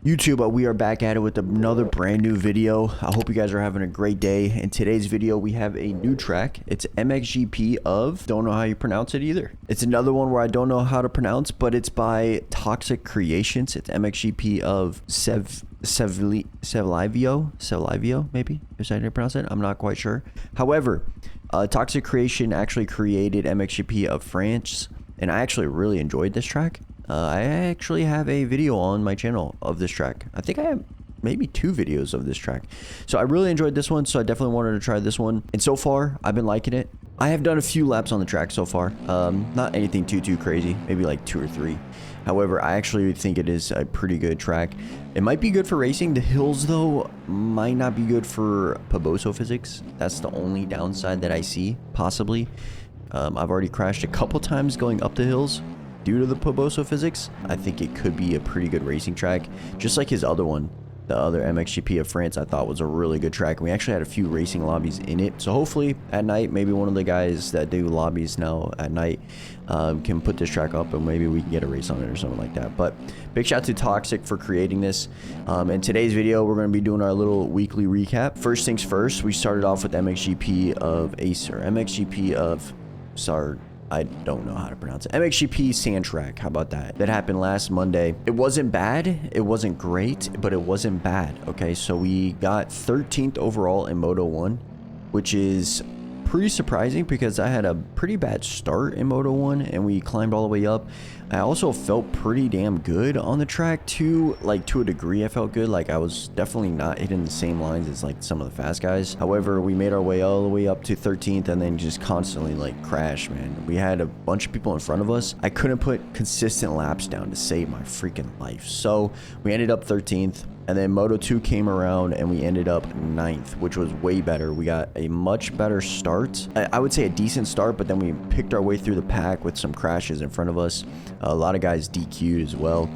YouTube, we are back at it with another brand new video. I hope you guys are having a great day. In today's video, we have a new track. It's MXGP of, don't know how you pronounce it either. It's another one where I don't know how to pronounce, but it's by Toxic Creations. It's MXGP of Sevlivio, maybe? Is that how you pronounce it? I'm not quite sure. However, Toxic Creation actually created MXGP of France, and I actually really enjoyed this track. I actually have a video on my channel of this track. I think I have maybe 2 videos of this track. So I really enjoyed this one, so I definitely wanted to try this one. And so far, I've been liking it. I have done a few laps on the track so far. Not anything too crazy, maybe like 2 or 3. However, I actually think it is a pretty good track. It might be good for racing. The hills, though, might not be good for Poboso physics. That's the only downside that I see, possibly. I've already crashed a couple times going up the hills due to the Poboso physics. I think it could be a pretty good racing track, just like his other one. The other MXGP of France I thought was a really good track. We actually had a few racing lobbies in it, so hopefully at night, maybe one of the guys that do lobbies now at night can put this track up, and maybe we can get a race on it or something like that. But big shout out to Toxic for creating this. In today's video, we're going to be doing our little weekly recap. First things first, we started off with MXGP of Acer, MXGP of I don't know how to pronounce it. MXGP Sand Track. How about that? That happened last Monday. It wasn't bad. It wasn't great, but it wasn't bad. Okay, so we got 13th overall in Moto 1, which is pretty surprising because I had a pretty bad start in Moto 1 and we climbed all the way up. I also felt pretty damn good on the track too. Like, to a degree, I felt good. Like, I was definitely not hitting the same lines as like some of the fast guys. However, we made our way all the way up to 13th and then just constantly like crashed, man. We had a bunch of people in front of us. I couldn't put consistent laps down to save my freaking life. So we ended up 13th. And then Moto 2 came around and we ended up 9th, which was way better. We got a much better start. I would say a decent start, but then we picked our way through the pack with some crashes in front of us. A lot of guys DQ'd as well.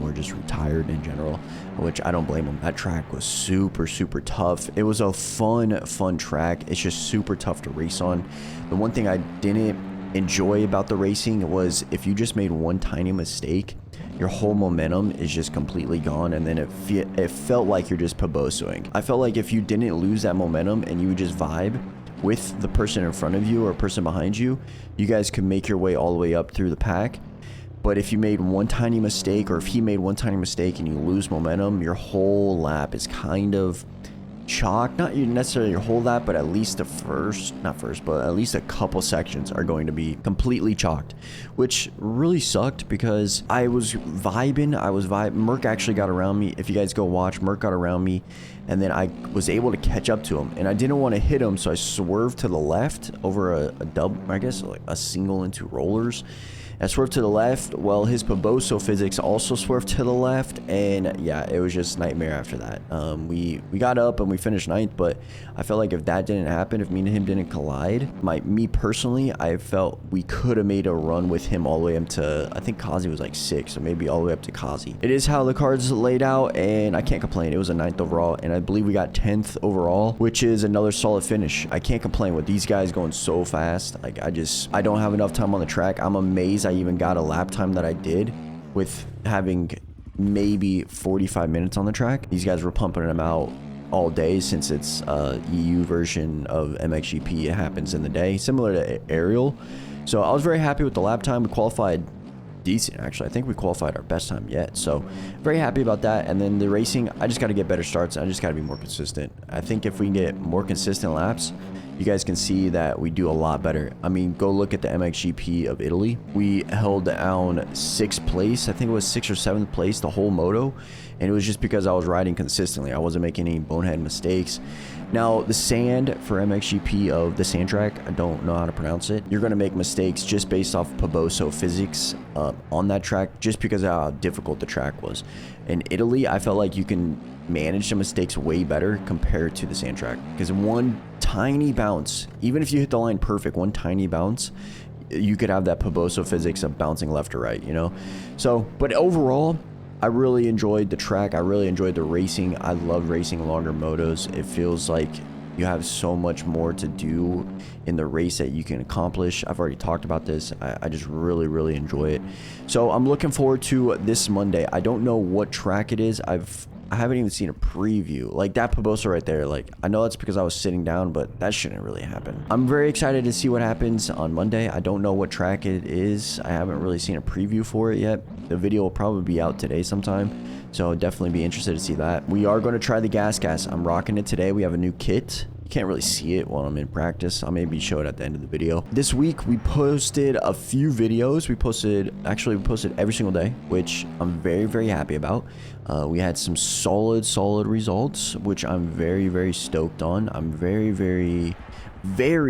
Or just retired in general, which I don't blame them. That track was super tough. It was a fun track. It's just super tough to race on. The one thing I didn't enjoy about the racing was if you just made one tiny mistake, your whole momentum is just completely gone, and then it felt like you're just Pobosoing. I felt like if you didn't lose that momentum and you would just vibe with the person in front of you or person behind you, you guys could make your way all the way up through the pack. But if you made one tiny mistake, or if he made one tiny mistake and you lose momentum, your whole lap is kind of chalk. Not necessarily your whole lap, but at least the but at least a couple sections are going to be completely chalked, which really sucked because I was vibing. Merc actually got around me. If you guys go watch, Merc got around me, and then I was able to catch up to him, and I didn't want to hit him, so I swerved to the left over a dub, I guess like a single into rollers. I swerved to the left. Well, his Poboso physics also swerved to the left, and yeah, it was just nightmare after that. We got up and we finished 9th, but I felt like if that didn't happen, if me and him didn't collide, me personally, I felt we could have made a run with him all the way up to, I think Kazi was like 6, so maybe all the way up to Kazi. It is how the cards laid out, and I can't complain. It was a 9th overall, and I believe we got 10th overall, which is another solid finish. I can't complain with these guys going so fast. Like, I don't have enough time on the track. I'm amazed I even got a lap time that I did with having maybe 45 minutes on the track. These guys were pumping them out all day since it's EU version of MXGP. It happens in the day, similar to Aerial. So I was very happy with the lap time. We qualified decent, actually. I think we qualified our best time yet, so very happy about that. And then the racing, I just got to get better starts. I just got to be more consistent. I think if we can get more consistent laps, you guys can see that we do a lot better. I mean, go look at the MXGP of Italy. We held down 6th place. I think it was 6th or 7th place the whole moto, and it was just because I was riding consistently. I wasn't making any bonehead mistakes. Now, the sand for MXGP of the sand track, I don't know how to pronounce it. You're going to make mistakes just based off Poboso physics on that track, just because of how difficult the track was. In Italy, I felt like you can manage the mistakes way better compared to the sand track, because one tiny bounce, even if you hit the line perfect, one tiny bounce, you could have that Poboso physics of bouncing left or right, you know? So, but overall, I really enjoyed the track. I really enjoyed the racing. I love racing longer motos. It feels like you have so much more to do in the race that you can accomplish. I've already talked about this. I just really enjoy it. So I'm looking forward to this Monday. I don't know what track it is. I haven't even seen a preview. Like that Pabosa right there, like I know that's because I was sitting down, but that shouldn't really happen. I'm very excited to see what happens on Monday. I don't know what track it is. I haven't really seen a preview for it yet. The video will probably be out today sometime, so I'll definitely be interested to see that. We are going to try the gas. I'm rocking it today. We have a new kit. Can't really see it while I'm in practice. I'll maybe show it at the end of the video. This week we posted a few videos. We posted every single day, which I'm very happy about. We had some solid results, which I'm very stoked on. I'm very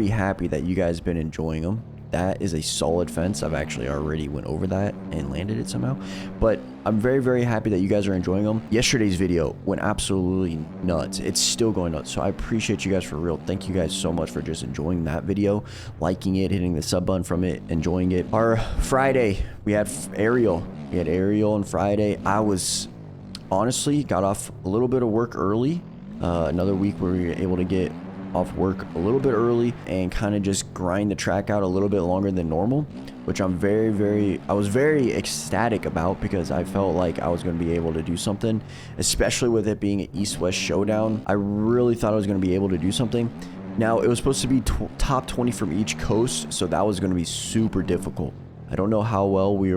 happy that you guys have been enjoying them. That is a solid fence. I've actually already went over that and landed it somehow, but I'm very happy that you guys are enjoying them. Yesterday's video went absolutely nuts. It's still going nuts, so I appreciate you guys for real. Thank you guys so much for just enjoying that video, liking it, hitting the sub button from it, enjoying it. Our Friday, we had aerial. We had aerial on Friday. I was honestly got off a little bit of work early. Another week where we were able to get off work a little bit early and kind of just grind the track out a little bit longer than normal, which I was very ecstatic about, because I felt like I was going to be able to do something, especially with it being an East-West showdown. I really thought I was going to be able to do something. Now it was supposed to be top 20 from each coast, so that was going to be super difficult. I don't know how well we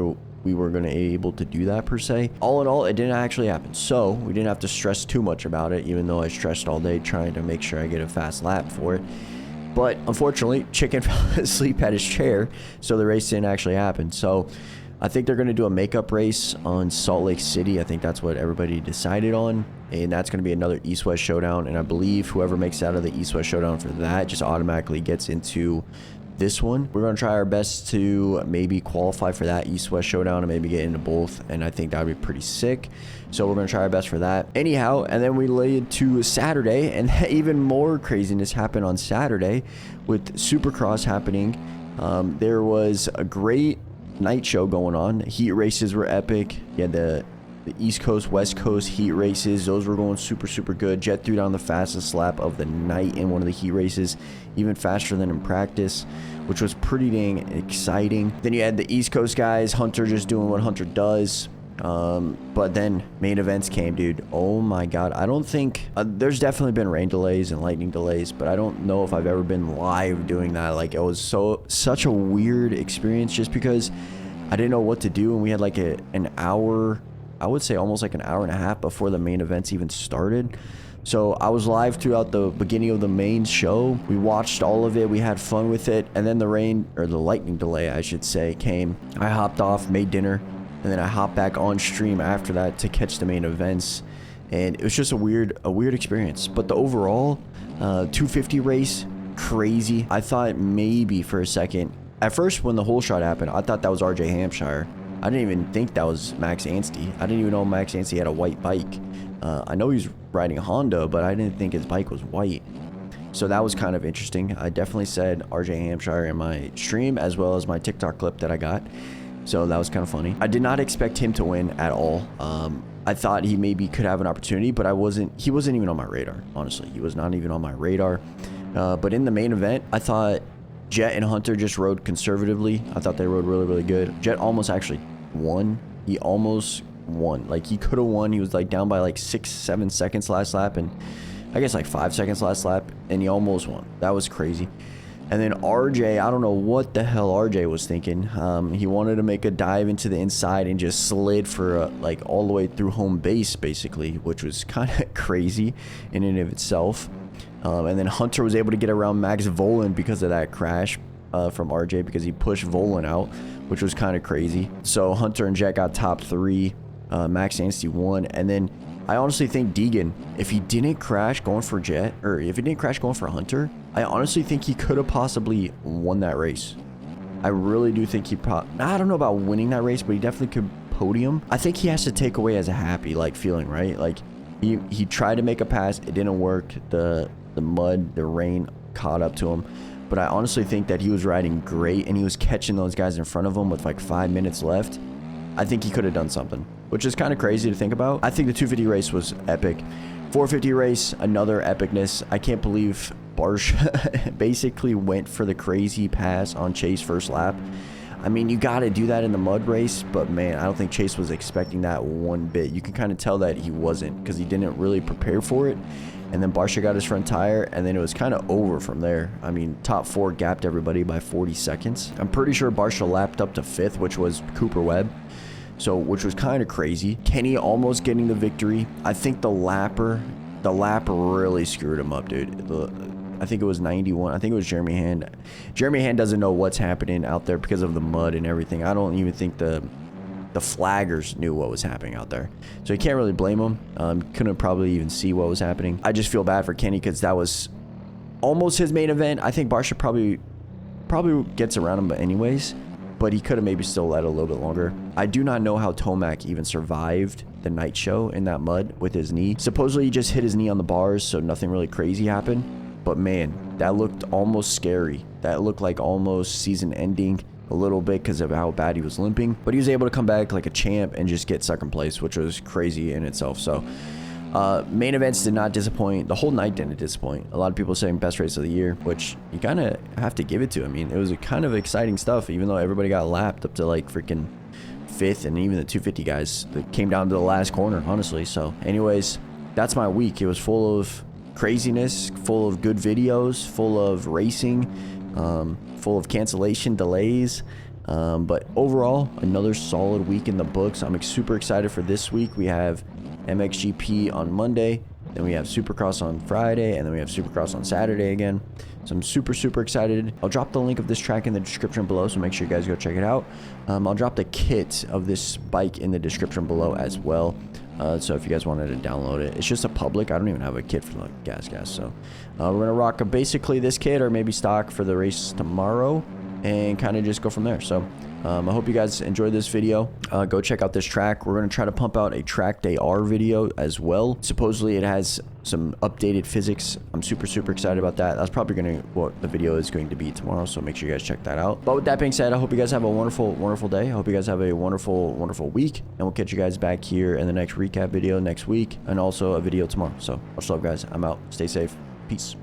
were going to be able to do that per se. All in all, it didn't actually happen, so we didn't have to stress too much about it, even though I stressed all day trying to make sure I get a fast lap for it. But unfortunately, Chicken fell asleep at his chair, so the race didn't actually happen. So I think they're going to do a makeup race on Salt Lake City. I think that's what everybody decided on, and that's going to be another East-West showdown, and I believe whoever makes it out of the East-West showdown for that just automatically gets into this one. We're going to try our best to maybe qualify for that East-West showdown and maybe get into both, and I think that would be pretty sick. So we're going to try our best for that. Anyhow, and then we laid to Saturday, and even more craziness happened on Saturday with Supercross happening. There was a great night show going on. Heat races were epic. You had the East Coast, West Coast heat races. Those were going super good. Jet threw down the fastest lap of the night in one of the heat races, even faster than in practice, which was pretty dang exciting. Then you had the East Coast guys, Hunter just doing what Hunter does. But then main events came, dude. Oh my god. I don't think there's definitely been rain delays and lightning delays, but I don't know if I've ever been live doing that. Like, it was such a weird experience, just because I didn't know what to do, and we had like an hour, I would say almost like an hour and a half before the main events even started. So I was live throughout the beginning of the main show. We watched all of it. We had fun with it. And then the rain, or the lightning delay, I should say, came. I hopped off, made dinner, and then I hopped back on stream after that to catch the main events. And it was just a weird experience. But the overall 250 race, crazy. I thought maybe for a second, at first when the whole shot happened, I thought that was RJ Hampshire. I didn't even think that was Max Anstey. I didn't even know Max Anstey had a white bike. I know he's riding a Honda, but I didn't think his bike was white. So that was kind of interesting. I definitely said RJ Hampshire in my stream, as well as my TikTok clip that I got. So that was kind of funny. I did not expect him to win at all. I thought he maybe could have an opportunity, but he wasn't even on my radar. Honestly, he was not even on my radar. But in the main event, I thought Jet and Hunter just rode conservatively. I thought they rode really good. Jet almost actually won. He almost won. Like, he could have won. He was like down by like 6-7 seconds last lap, and I guess like 5 seconds last lap, and he almost won. That was crazy. And then RJ, I don't know what the hell RJ was thinking. He wanted to make a dive into the inside and just slid for like all the way through home base, basically, which was kind of crazy in and of itself. And then Hunter was able to get around Max Volan because of that crash from RJ, because he pushed Volan out, which was kind of crazy. So Hunter and Jet got top 3. Max Anstey won. And then I honestly think Deegan, if he didn't crash going for Jet, or if he didn't crash going for Hunter, I honestly think he could have possibly won that race. I really do think I don't know about winning that race, but he definitely could podium. I think he has to take away as a happy feeling, right? Like, he tried to make a pass, it didn't work. The mud, the rain caught up to him. But I honestly think that he was riding great, and he was catching those guys in front of him with like 5 minutes left. I think he could have done something which is kind of crazy to think about. I think the 250 race was epic. 450 race, another epicness. I can't believe Barcia basically went for the crazy pass on Chase first lap. I mean, you got to do that in the mud race, but man, I don't think Chase was expecting that one bit. You can kind of tell that he wasn't, because he didn't really prepare for it. And then Barcia got his front tire, and then it was kind of over from there. I mean, top 4 gapped everybody by 40 seconds. I'm pretty sure Barcia lapped up to 5th, which was Cooper Webb. So, which was kind of crazy. Kenny almost getting the victory. I think the lap really screwed him up, dude. I think it was 91. I think it was Jeremy Hand. Jeremy Hand doesn't know what's happening out there because of the mud and everything. I don't even think the flaggers knew what was happening out there. So you can't really blame him. Couldn't probably even see what was happening. I just feel bad for Kenny because that was almost his main event. I think Barcia probably gets around him anyways, but he could have maybe still led a little bit longer. I do not know how Tomac even survived the night show in that mud with his knee. Supposedly he just hit his knee on the bars, so nothing really crazy happened. But man, that looked almost scary. That looked like almost season ending a little bit because of how bad he was limping. But he was able to come back like a champ and just get second place, which was crazy in itself. So main events did not disappoint. The whole night didn't disappoint. A lot of people saying best race of the year, which you kind of have to give it to. I mean, it was a kind of exciting stuff, even though everybody got lapped up to like freaking 5th, and even the 250 guys that came down to the last corner, honestly. So anyways, that's my week. It was full of craziness, full of good videos, full of racing, full of cancellation delays, but overall another solid week in the books. I'm super excited for this week. We have MXGP on Monday, then we have Supercross on Friday, and then we have Supercross on Saturday again. So I'm super excited. I'll drop the link of this track in the description below, so make sure you guys go check it out. I'll drop the kit of this bike in the description below as well. So if you guys wanted to download it, it's just a public. I don't even have a kit for the gas. So we're gonna rock basically this kit or maybe stock for the race tomorrow, and kind of just go from there. So I hope you guys enjoyed this video. Go check out this track. We're gonna try to pump out a track day R video as well. Supposedly it has some updated physics. I'm super excited about that. That's probably what the video is going to be tomorrow, so make sure you guys check that out. But with that being said, I hope you guys have a wonderful day. I hope you guys have a wonderful week, and we'll catch you guys back here in the next recap video next week, and also a video tomorrow. So much love, guys. I'm out. Stay safe. Peace.